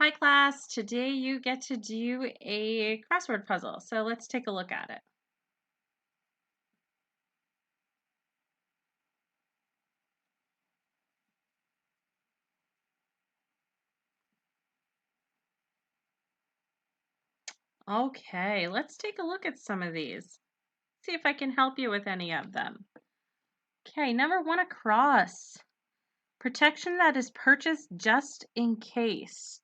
Hi class, today you get to do a crossword puzzle. So let's take a look at it. Okay, let's take a look at some of these. See if I can help you with any of them. Okay, number one across. Protection that is purchased just in case.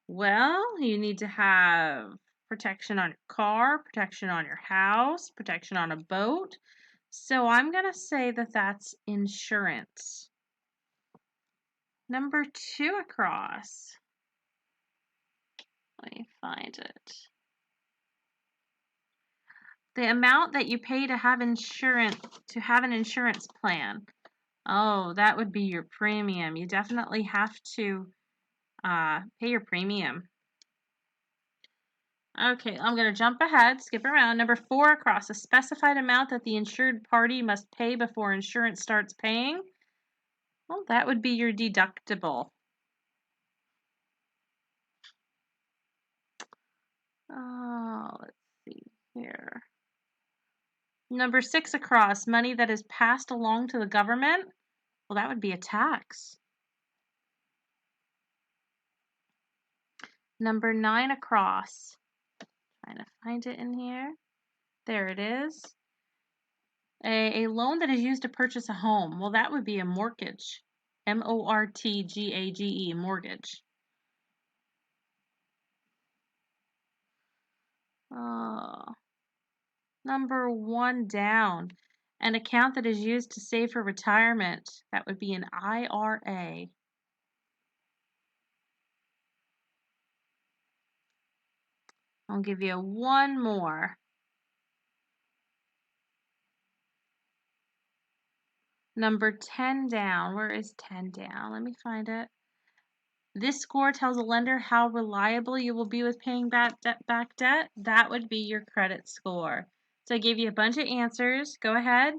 Well, you need to have protection on your car, protection on your house, protection on a boat. So I'm going to say that that's insurance. Number two across. Let me find it. The amount that you pay to have an insurance plan. Oh, that would be your premium. You definitely have to pay your premium. Okay, I'm going to jump ahead, skip around. Number four across. A specified amount that the insured party must pay before insurance starts paying. Well, that would be your deductible. Oh, let's see here. Number six across. Money that is passed along to the government. Well, that would be a tax. Number nine across. Trying to find it in here. There it is. A loan that is used to purchase a home. Well, that would be a mortgage. M-O-R-T-G-A-G-E, mortgage. Number one down. An account that is used to save for retirement. That would be an IRA. I'll give you one more. Number 10 down. Where is 10 down? Let me find it. This score tells a lender how reliable you will be with paying back debt. That would be your credit score. So I gave you a bunch of answers. Go ahead,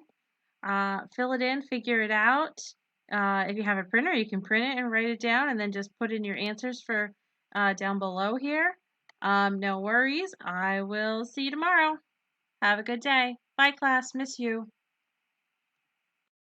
fill it in, figure it out. If you have a printer, you can print it and write it down and then just put in your answers for down below here. No worries. I will see you tomorrow. Have a good day. Bye, class. Miss you.